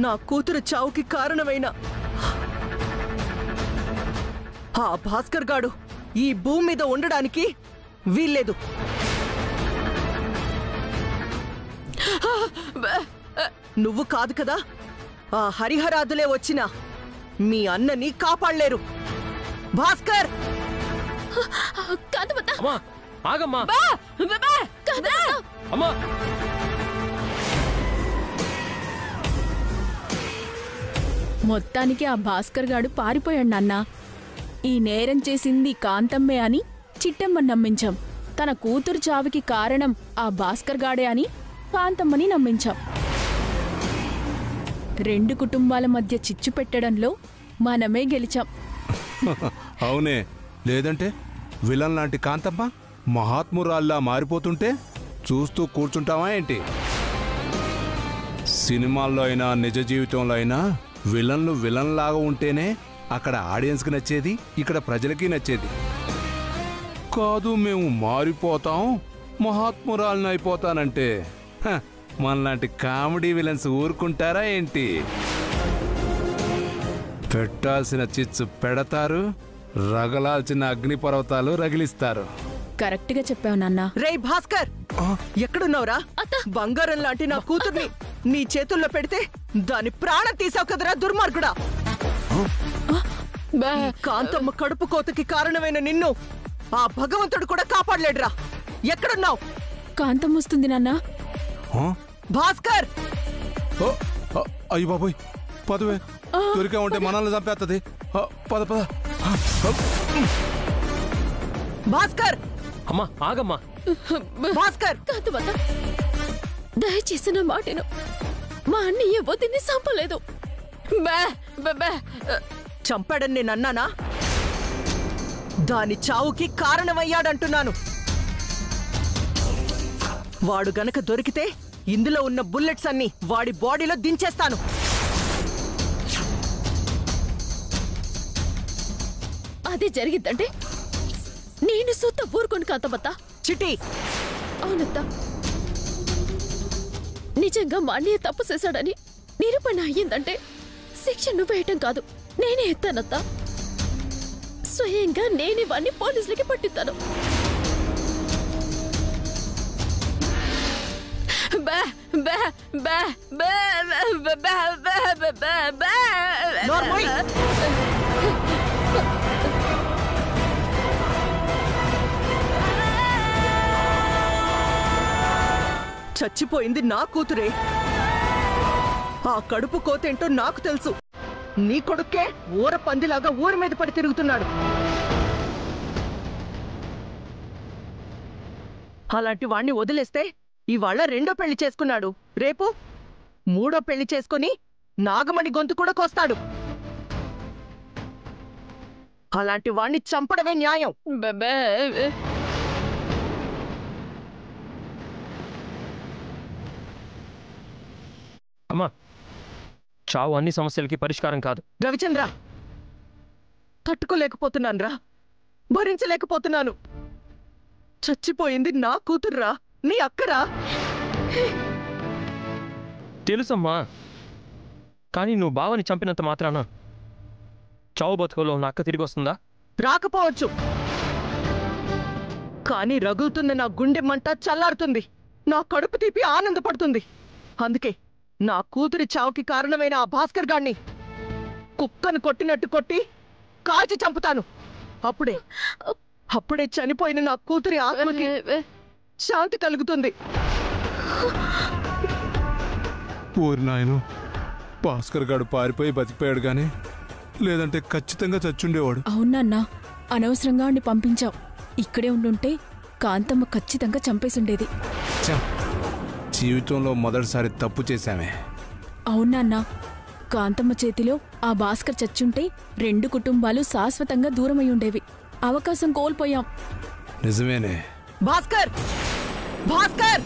నా కూతురు చావుకి కారణమైన ఆ భాస్కర్ గాడు ఈ భూమి మీద ఉండడానికి వీల్లేదు. నువ్వు కాదు కదా, ఆ హరిహరాదులే వచ్చినా మీ అన్నని కాపాడలేరు. భాస్కర్! మొత్తానికి ఆ భాస్కర్ గాడు పారిపోయాడు నాన్న. ఈ నేరం చేసింది కాంతమ్మే అని చిట్టమ్మని నమ్మించాం. తన కూతురు చావుకి కారణం ఆ భాస్కర్ గాడే అని కాంతమ్మని నమ్మించాం. రెండు కుటుంబాల మధ్య చిచ్చు పెట్టడంలో మనమే గెలిచాం. అవునే, లేదంటే విలన్ లాంటి కాంతమ్మ మహాత్మురాల్లా మారిపోతుంటే చూస్తూ కూర్చుంటావా ఏంటి? సినిమాల్లో అయినా నిజ జీవితంలో అయినా విలన్లు విలన్ లాగా ఉంటేనే అక్కడ ఆడియన్స్కి నచ్చేది, ఇక్కడ ప్రజలకి నచ్చేది. కాదు మేము మారిపోతాం, మహాత్మురాలను అయిపోతానంటే మనలాంటి కామెడీ విలన్స్ ఊరుకుంటారా ఏంటి? పెట్టాల్సిన చిచ్చు పెడతారు, రగలాల్సిన అగ్నిపర్వతాలు రగిలిస్తారు. కరెక్ట్ గా చెప్పావు నాన్న. రే భాస్కర్, ఎక్కడున్నావురా? బంగారం లాంటి నా కూతుర్ని నీ చేతుల్లో పెడితే దాని ప్రాణం తీసావు కదరా దుర్మార్గుడా! కాంతమ్మ కడుపు కోతకి కారణమైన నిన్ను ఆ భగవంతుడు కూడా కాపాడలేడురా. ఎక్కడున్నావు? కాంతమ్మ వస్తుంది నాన్న. భాస్కర్! అయ్యి బాబోయ్, పదవే, దొరికా ఉంటే మనల్ని చంపేస్తుంది. పద పద. భాస్కర్! అమ్మా ఆగమ్మా. భాస్కర్! దయచేసి నా మాటను. మా అన్నయ్య వదిన్ని చంపలేదు. చంపాడని నేను అన్నానా? దాని చావుకి కారణమయ్యాడంటున్నాను. వాడు గనక దొరికితే ఇందులో ఉన్న బుల్లెట్స్ అన్ని వాడి బాడీలో దించేస్తాను. అది జరిగిద్దంటే నేను సూత ఊరుకొని కాంతమ్మత్త. చిట్టి! అవునత్త, నిజంగా మా అన్నయ్య తప్పు చేశాడని నిరూపణ అయ్యిందంటే శిక్ష నువ్వు వేయటం కాదు, నేనే ఎత్తానత్తా. స్వయంగా నేనే వాడిని పోలీసులకి పట్టిస్తాను. చచ్చిపోయింది నా కూతురే. ఆ కడుపు కోతేంటో నాకు తెలుసు. నీ కొడుకే ఊర పందిలాగా ఊరి మీద పడి తిరుగుతున్నాడు. అలాంటి వాణ్ణి వదిలేస్తే ఇవాళ రెండో పెళ్లి చేసుకున్నాడు, రేపు మూడో పెళ్లి చేసుకుని నాగమణి గొంతు కూడా కోస్తాడు. అలాంటి వాణ్ణి చంపడమే న్యాయం. అమ్మా, చావు అన్ని సమస్యలకి పరిష్కారం కాదు. రవిచంద్ర, తట్టుకోలేకపోతున్నాను రా, భరించలేకపోతున్నాను. చచ్చిపోయింది నా కూతుర్రా, నీ అక్కరా. తెలుసమ్మా, కానీ నువ్వు బావని చంపినంత మాత్రాన చావు బతుకులో ఉన్న అక్క తిరిగి వస్తుందా? రాకపోవచ్చు, కానీ రగులుతున్న నా గుండె మంట చల్లారుతుంది, నా కడుపు తీపి ఆనందపడుతుంది. అందుకే నా కూతురి చావుకి కారణమైన ఆ భాస్కర్ గాడిని కుక్కను కొట్టినట్టు కొట్టి కాల్చి చంపుతాను. అప్పుడే చనిపోయిన నా కూతురి ఆత్మకి శాంతి కలుగుతుంది. ఊరి నాయను, భాస్కర్ గాడు పారిపోయి బతికిపోయాడు గాని లేదంటే ఖచ్చితంగా చచ్చుండేవాడు. అవునన్నా, అనవసరంగా వాడిని పంపించావు. ఇక్కడే ఉండుంటే కాంతమ్మ ఖచ్చితంగా చంపేసుండేది. జీవితంలో మొదటిసారి తప్పు చేశామే. అవునన్నా, కాంతమ్మ చేతిలో ఆ భాస్కర్ చచ్చుంటే రెండు కుటుంబాలు శాశ్వతంగా దూరమై ఉండేవి. అవకాశం కోల్పోయాం. నిజమేనే. భాస్కర్! భాస్కర్!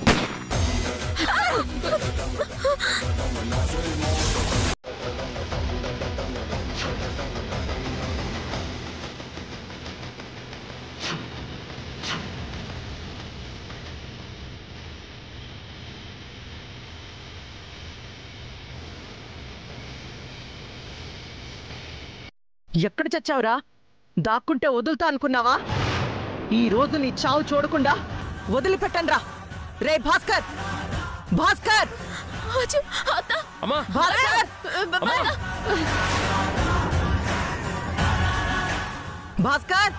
ఎక్కడ చచ్చావురా? దాక్కుంటే వదులుతా అనుకున్నావా? ఈ రోజు నీ చావు చూడకుండా వదిలిపెట్టండ్రా. రే భాస్కర్, భాస్కర్, అమ్మా భాస్కర్, భాస్కర్,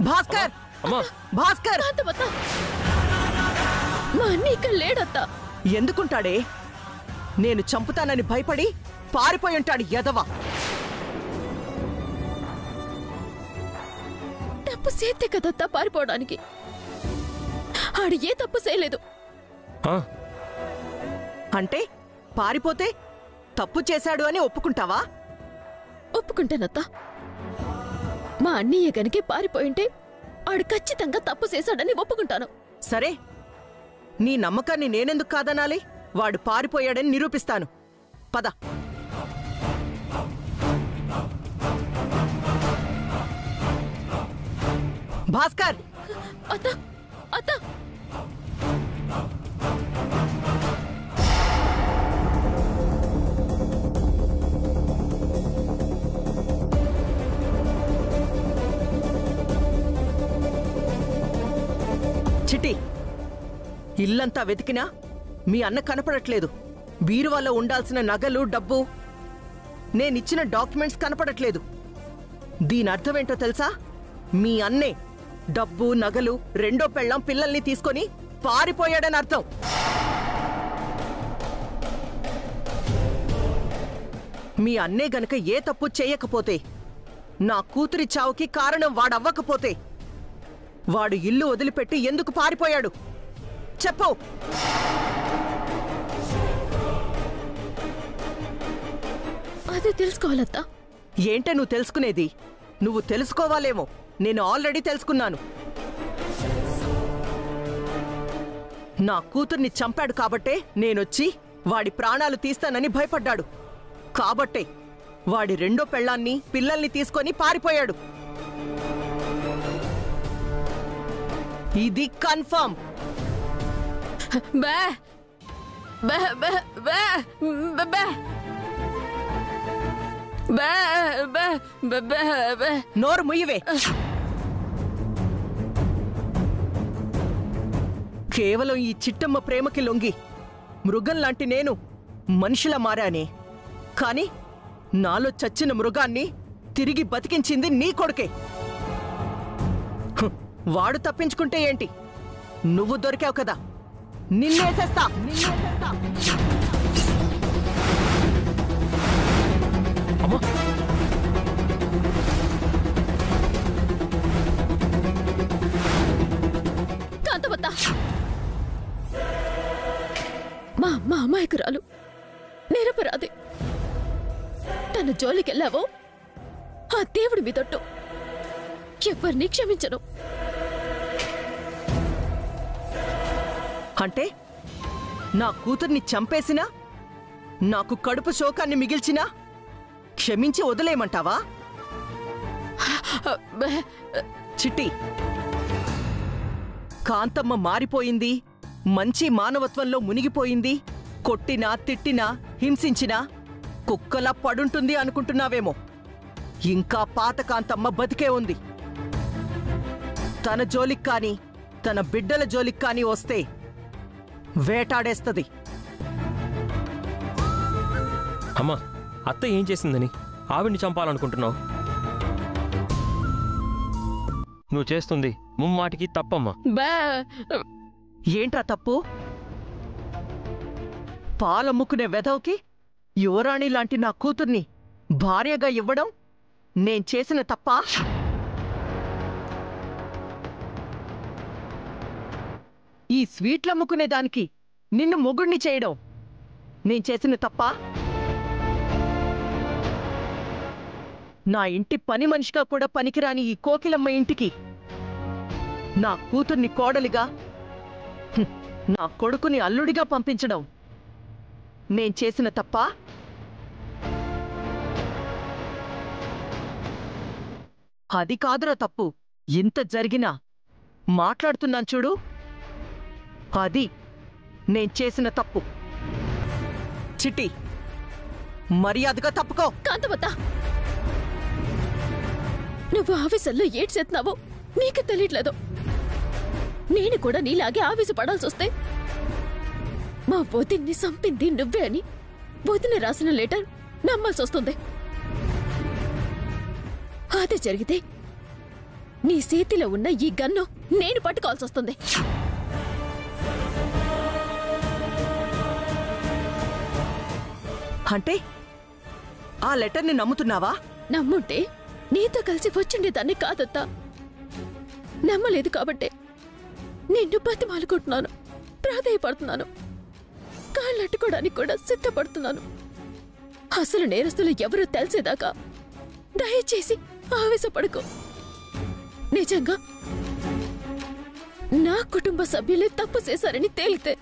భాస్కర్, అమ్మా భాస్కర్. మా అన్నయ్య ఇక్కడ లేడత్తా. ఎందుకుంటాడే? నేను చంపుతానని భయపడి పారిపోయి ఉంటాడు ఎదవ. తప్పు చేస్తే కదత్తా పారిపోవడానికి. ఆడు ఏ తప్పు చేయలేదు. అంటే పారిపోతే తప్పు చేశాడు అని ఒప్పుకుంటావా? ఒప్పుకుంటానత్తా. మా అన్నయ్య గనికే పారిపోయింటే ఆడు ఖచ్చితంగా తప్పు చేశాడని ఒప్పుకుంటాను. సరే, నీ నమ్మకాన్ని నేనెందుకు కాదనాలి? వాడు పారిపోయాడని నిరూపిస్తాను. పద. భాస్కర్, అత్త, అత్త, చిట్టి, ఇల్లంతా వెతికినా మీ అన్న కనపడట్లేదు. బీరువాలో ఉండాల్సిన నగలు, డబ్బు, నేనిచ్చిన డాక్యుమెంట్స్ కనపడట్లేదు. దీని అర్థమేంటో తెలుసా? మీ అన్నే డబ్బు, నగలు, రెండో పెళ్ళాం, పిల్లల్ని తీసుకొని పారిపోయాడని అర్థం. మీ అన్నే గనక ఏ తప్పు చేయకపోతే, నా కూతురి చావుకి కారణం వాడవ్వకపోతే, వాడు ఇల్లు వదిలిపెట్టి ఎందుకు పారిపోయాడు చెప్పు. అదే తెలుసుకోవాలత్తా. ఏంటే నువ్వు తెలుసుకునేది? నువ్వు తెలుసుకోవాలేమో, నేను ఆల్రెడీ తెలుసుకున్నాను. నా కూతుర్ని చంపాడు కాబట్టే నేనొచ్చి వాడి ప్రాణాలు తీస్తానని భయపడ్డాడు. కాబట్టే వాడి రెండో పెళ్ళాన్ని, పిల్లల్ని తీసుకొని పారిపోయాడు. ఇది కన్ఫర్మ్. బే బే బే బే బే బే బే బే బే. నోరు ముయ్యవే. కేవలం ఈ చిట్టమ్మ ప్రేమకి లొంగి మృగం లాంటి నేను మనిషిలా మారానే. కాని నాలో చచ్చిన మృగాన్ని తిరిగి బతికించింది నీ కొడుకే. వాడు తప్పించుకుంటే ఏంటి? నువ్వు దొరికావు కదా, నిన్నేసేస్తా. కాంతవత్తా, మా అమ్మ అమాయకురాలు, నిరపరాధి. తన జోలికెళ్ళావో ఆ దేవుడి మీదొట్టు. ఎవరిని క్షమించను. అంటే నా కూతుర్ని చంపేసినా, నాకు కడుపు శోకాన్ని మిగిల్చినా క్షమించి వదిలేయమంటావా? చిట్టి, కాంతమ్మ మారిపోయింది, మంచి మానవత్వంలో మునిగిపోయింది. కొట్టినా, తిట్టినా, హింసించినా కుక్కలా పడుంటుంది అనుకుంటున్నావేమో. ఇంకా పాత కాంతమ్మ బతికే ఉంది. తన జోలికి కాని, తన బిడ్డల జోలికి కాని వస్తే వేటాడేస్తది. అమ్మా, అత్త ఏం చేసిందని ఆవిడ్ని చంపాలనుకుంటున్నావు? నువ్వు చేస్తుంది ముమ్మాటికి తప్పమ్మా. ఏంట్రా తప్పు? పాలమ్ముకునే వెధవకి యువరాణి లాంటి నా కూతుర్ని భార్యగా ఇవ్వడం నేను చేసిన తప్పా? ఈ స్వీట్లమ్ముకునే దానికి నిన్ను మొగుణ్ణి చేయడం నేను చేసిన తప్పా? నా ఇంటి పని మనిషిగా కూడా పనికిరాని ఈ కోకిలమ్మ ఇంటికి నా కూతుర్ని కోడలిగా, నా కొడుకుని అల్లుడిగా పంపించడం నేను చేసిన తప్పా? అది కాదురా తప్పు. ఇంత జరిగినా మాట్లాడుతున్నాను చూడు, అది నేను చేసిన తప్పు. చిట్టి, మర్యాదగా తప్పుకో. కాంతవత్తా, నువ్వు ఆవేశంలో ఏడ్చేస్తున్నావో నీకు తెలియట్లేదు. నేను కూడా నీలాగే ఆవేశపడాల్సి వస్తే మా వదిన్ని సంపింది నువ్వే అని వదిన రాసిన లెటర్ నమ్మాల్సి వస్తుంది. అదే జరిగితే నీ చేతిలో ఉన్న ఈ గన్ను నేను పట్టుకోవాల్సి వస్తుంది. అంటే ఆ లెటర్ని నమ్ముతున్నావా? నమ్ముంటే నీతో కలిసి వచ్చిండేదాన్ని కాదత్తా. నమ్మలేదు కాబట్టే నిన్ను బతిమాలుకుంటున్నాను, ప్రాధేయపడుతున్నాను, కాళ్ళట్టుకోవడానికి కూడా సిద్ధపడుతున్నాను. అసలు నేరస్తులు ఎవరో తెలిసేదాకా దయచేసి ఆవేశపడుకో. నిజంగా నా కుటుంబ సభ్యులే తప్పు చేశారని తేలితే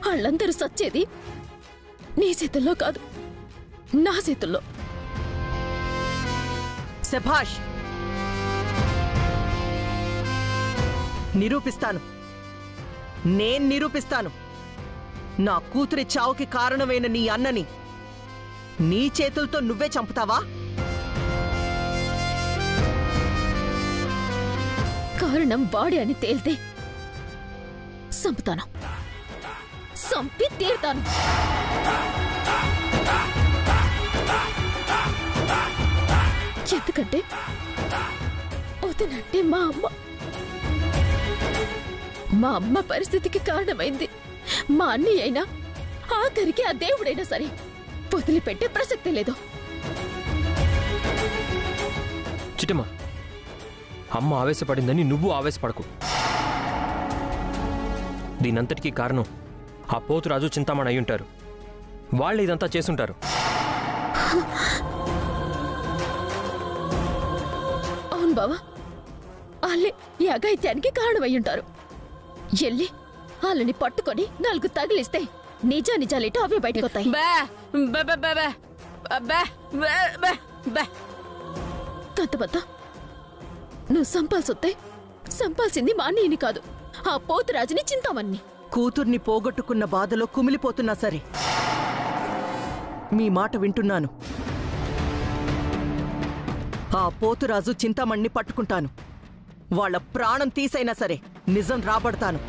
వాళ్ళందరూ సచ్చేది నీ చేతుల్లో కాదు, నా చేతుల్లో. శభాష్, నిరూపిస్తాను. నేను నిరూపిస్తాను. నా కూతురి చావుకి కారణమైన నీ అన్నని నీ చేతులతో నువ్వే చంపుతావా? కారణం వాడే అని తేలితే సంపుతాను, సంపి తీరుతాను. ఎందుకంటే వదినంటే మా అమ్మ పరిస్థితికి కారణమైంది. మా అన్నయ్య అయినా ఆఖరికి ఆ దేవుడైనా సరే వదిలిపెట్టే ప్రసక్తే లేదు. చిట్టమ్మ, అమ్మ ఆవేశపడిందని నువ్వు ఆవేశపడకు. దీనంతటికీ కారణం ఆ పోతురాజు చింతామణి అయి ఉంటారు. వాళ్ళు ఇదంతా చేసుంటారు. అవును బావా, వాళ్ళే ఈ అఘాయిత్యానికి కారణమయ్యుంటారు. ఎల్లి వాళ్ళని పట్టుకొని 4 తగిలిస్తే నిజాలేటో అవే బయటకొస్తాయి. కంతబద్ద, నువ్వు సంపాల్సింది మా అన్నయ్యని కాదు, ఆ పోతురాజుని చింతామణ్ణి. కూతుర్ని పోగొట్టుకున్న బాధలో కుమిలిపోతున్నా సరే మీ మాట వింటున్నాను. ఆ పోతురాజు చింతామణ్ణి పట్టుకుంటాను. వాళ్ళ ప్రాణం తీసైనా సరే నిజం రాబడతాను.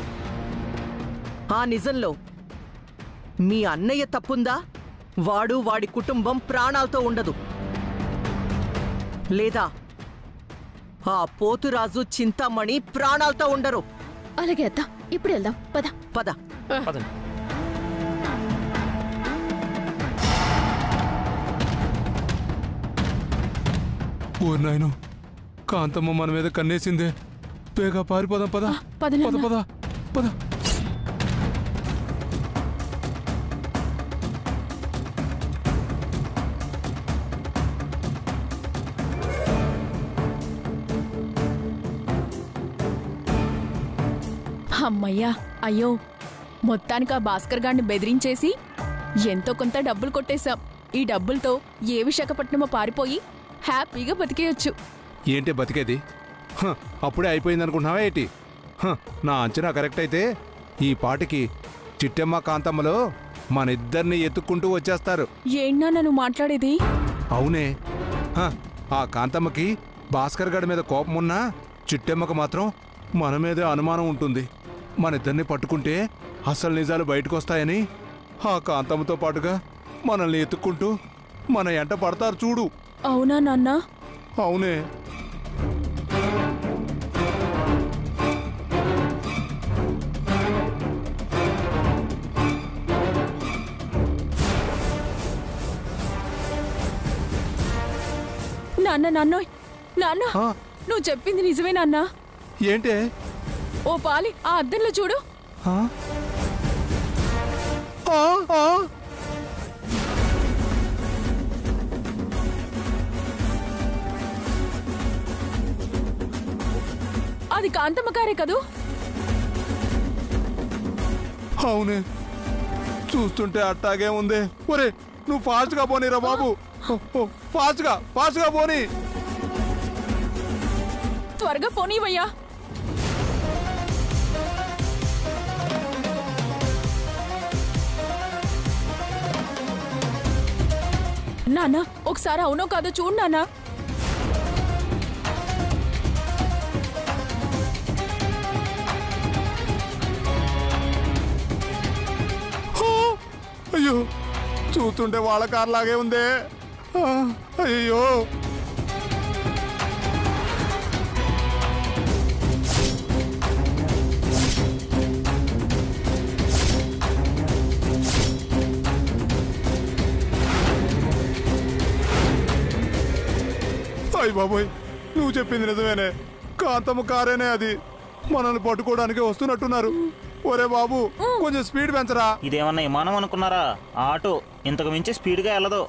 ఆ నిజంలో మీ అన్నయ్య తప్పుందా? వాడు వాడి కుటుంబం ప్రాణాలతో ఉండదు. లేదా ఆ పోతురాజు చింతామణి ప్రాణాలతో ఉండరు. అలాగే అత్త, ఇప్పుడు వెళ్దాం. పద పద. పదండి. ఓ నాయను, కాంతమ్మ మన మీద కన్నేసిందే. పేగా పారిపోదాం. పద పద పద పద. అమ్మయ్యా, అయ్యో, మొత్తానికి ఆ భాస్కర్ గారిని బెదిరించేసి ఎంతో కొంత డబ్బులు కొట్టేశాం. ఈ డబ్బులతో ఏ విశాఖపట్నమో పారిపోయి హ్యాపీగా బతికేయొచ్చు. ఏంటి బతికేది? అప్పుడే అయిపోయింది అనుకుంటున్నావా ఏంటి? నా అంచనా కరెక్ట్ అయితే ఈ పాటికి చిట్టమ్మ కాంతమ్మలో మనిద్దరిని ఎత్తుక్కుంటూ వచ్చేస్తారు. ఏంటన్నా నన్ను మాట్లాడేది? అవునే, ఆ కాంతమ్మకి భాస్కర్ గడి మీద కోపం ఉన్నా చిట్టమ్మకు మాత్రం మన మీదే అనుమానం ఉంటుంది. మనిద్దరిని పట్టుకుంటే అసలు నిజాలు బయటకొస్తాయని ఆ కాంతమ్మతో పాటుగా మనల్ని ఎత్తుక్కుంటూ మన ఎంట పడతారు చూడు. అవునా నాన్న? అవునే. నాన్న నాన్నోయ్, నాన్న, నువ్వు చెప్పింది నిజమే నాన్న. ఏంటే? ఓ పాలి, ఆ అద్దంలో చూడు. అది కాంతమ్మ కారే కదూ? అవునే, చూస్తుంటే అట్టాగే ఉంది. ఒరే, నువ్వు ఫాస్ట్ గా పోనీరా బాబు. ఫాస్ట్ గా పోనీ. త్వరగా పోనీవయ్యా. నాన్న, ఒకసారి అవునో కాదో చూడు నాన్న. అయ్యో చూస్తుంటే వాళ్ళ కార్ లాగే ఉందే. అయ్యో అయ్య బాబోయ్, నువ్వు చెప్పింది నిజమేనే. కాంతమ్మ కారేనే అది. మనల్ని పట్టుకోవడానికి వస్తున్నట్టున్నారు. ఒరే బాబు, కొంచెం స్పీడ్ పెంచరా. ఇదేమన్నా విమానం అనుకున్నారా? ఆటో ఇంతకు మించి స్పీడ్ గా వెళ్ళదు.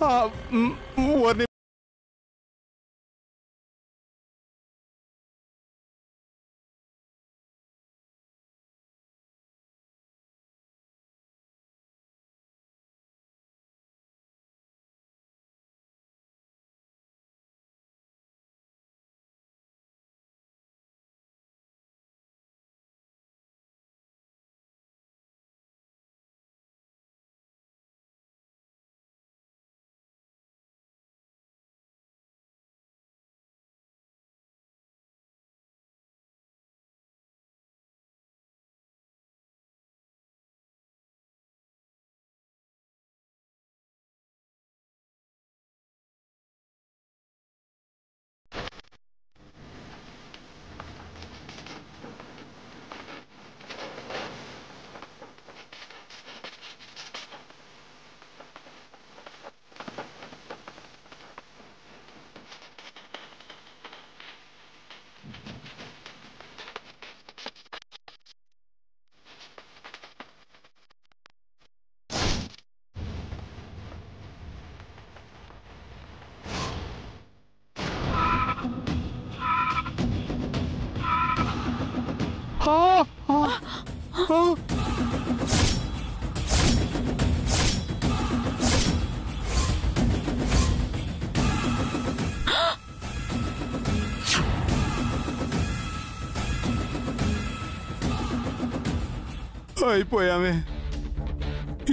అయిపోయామే.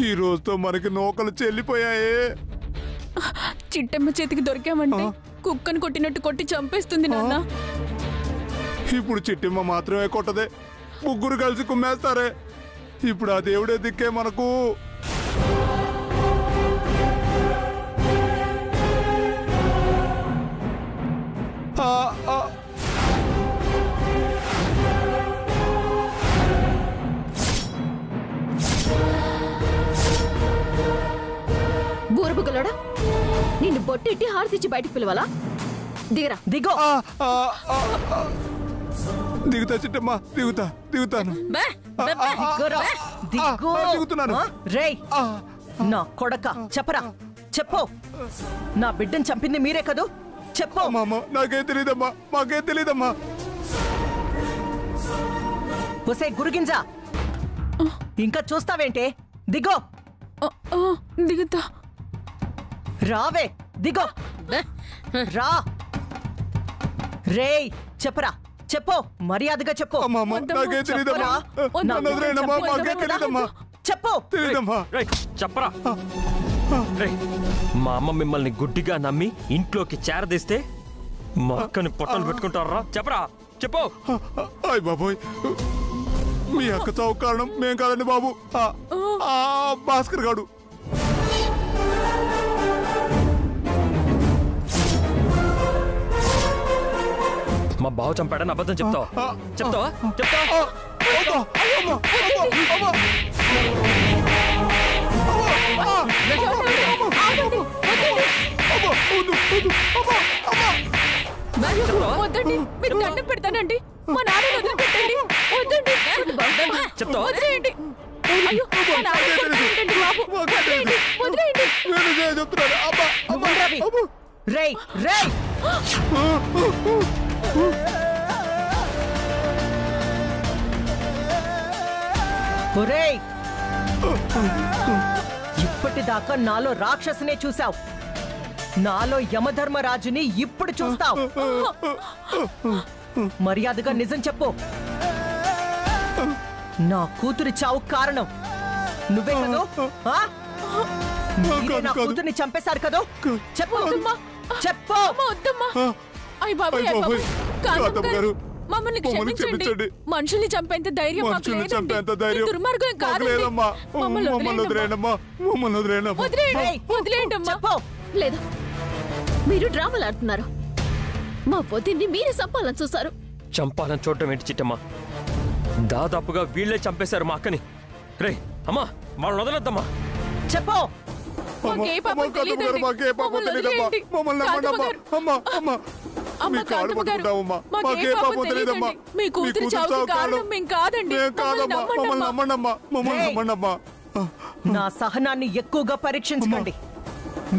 ఈ రోజుతో మనకి నూకలు చెల్లిపోయాయే. చిట్టమ్మ చేతికి దొరికామంటే కుక్కను కొట్టినట్టు కొట్టి చంపేస్తుంది నాన్న. ఇప్పుడు చిట్టిమ్మ మాత్రమే కొట్టదే, ముగ్గురు కలిసి కుమ్మేస్తారే. ఇప్పుడు ఆ దేవుడే దిక్కే మనకు. బూరబుగలోడా, నిన్ను బొట్టెట్టి హారతిచ్చి బయటికి పిలవాలా? దిగరా. దిగో. దిగుతా చిట్టమ్మా, దిగుతాను. దిగుతున్నాను. రేయ్ నా కొడక, చెప్పరా, చెప్పు. నా బిడ్డను చంపింది మీరే కదూ? చెప్పు. నాకేం తెలీదమ్మా, మాకేం తెలీదమ్మా. ఒసే గురుగింజా, ఇంకా చూస్తావేంటే? దిగో. దిగుతా. రావే, దిగో. రా. రేయ్ చెప్పరా, చెప్పు, మర్యాదగా చెప్పు. నాకేం తెలీదమ్మా, మాకేం తెలీదమ్మా. చెప్పు. తెలీదమ్మా. చెప్పరా. మా అమ్మ మిమ్మల్ని గుడ్డిగా నమ్మి ఇంట్లోకి చేరదీస్తే మా అక్కని పొట్టలు పెట్టుకుంటారా? చెప్పరా, చెప్పు. అయ్ బాబోయ్, మీ అక్క చావు కారణం మేం కాదండి బాబు, భాస్కర్ గాడు. మా బావ చంపాడని అబద్ధం చెప్తావా? చెప్తావా? వద్దండి, మీకు దండం పెడతానండి. మా నాన్న వదిలిపెట్టండి. వద్దండి, చెప్తావా? వదిలేయండి. అయ్యో, మా నాన్న కొడతానంటండి బాబు. వదిలేయండి, వదిలేయండి. రేయ్ రేయ్, ఒరేయ్, ఇప్పటిదాకా నాలో రాక్షసునే చూసావు, నాలో యమధర్మరాజుని ఇప్పుడు చూస్తావు. మర్యాదగా నిజం చెప్పు. నా కూతురి చావు కారణం నువ్వే కదూ? నా కూతుర్ని చంపేశారు కదూ? చెప్పు, చెప్పు. వద్దమ్మా. అయ్య బాబాయ్, గారు మమ్మల్ని మమ్మల్ని క్షమించండి. క్షమించండి. మనుషుల్ని చంపేంత ధైర్యం మాకు మనుషుల్ని లేదండి. చంపేంత ఈ ధైర్యం దుర్మార్గం మాకు కాదండి. లేదమ్మా. మమ్మల్ని మమ్మల్ని వదిలేయండమ్మా. వదిలేయనమ్మా. మమ్మల్ని వదిలేయనమ్మా. వదిలేయండి. ఏయ్, వదిలేయండమ్మా. చెప్పు. లేదు, మీరు డ్రామాలు ఆడుతున్నారు. మా వదిన్ని మీరే సంపాలని చూస్తారు. చంపాలని చూడటం ఏంటి చిట్టమ్మా? దాదాపుగా వీళ్ళే చంపేశారు మా అక్కని. రే అమ్మా, వాళ్ళని వదలొద్దమ్మా. చెప్పు. మాకే పాపం అమ్మా, కాంతమ్మ గారు, తెలీదండి. మాకే పాపం మమ్మల్ని తెలీదమ్మా. వదిలేయండి. మమ్మల్ని కాంతమ్మ నమ్మండమ్మా. గారు. అమ్మా, అమ్మా. అమ్మ మీ కాళ్ళు కాంతమ్మ గారు, పట్టుకుంటామమ్మా. మాకే మాకే పాపం పాపం తెలీదమ్మా. తెలీదండి. మీ కూతురు చావుకి కారణం మేము కాదండి. మేము కాదమ్మా. మమ్మల్ని మమ్మల్ని నమ్మండమ్మా. మమ్మల్ని ఏయ్. నమ్మండమ్మా. నా సహనాన్ని ఎక్కువగా పరీక్షించకండి.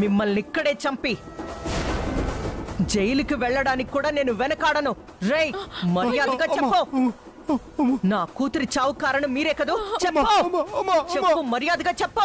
మిమ్మల్ని ఇక్కడే చంపి జైలుకి వెళ్ళడానికి కూడా నేను వెనకాడను. రేయ్, మర్యాదగా చెప్పు. నా కూతురి చావు కారణం మీరే కదూ? చెప్పు. అమ్మా, అమ్మా, అమ్మా. చెప్పు, మర్యాదగా చెప్పు.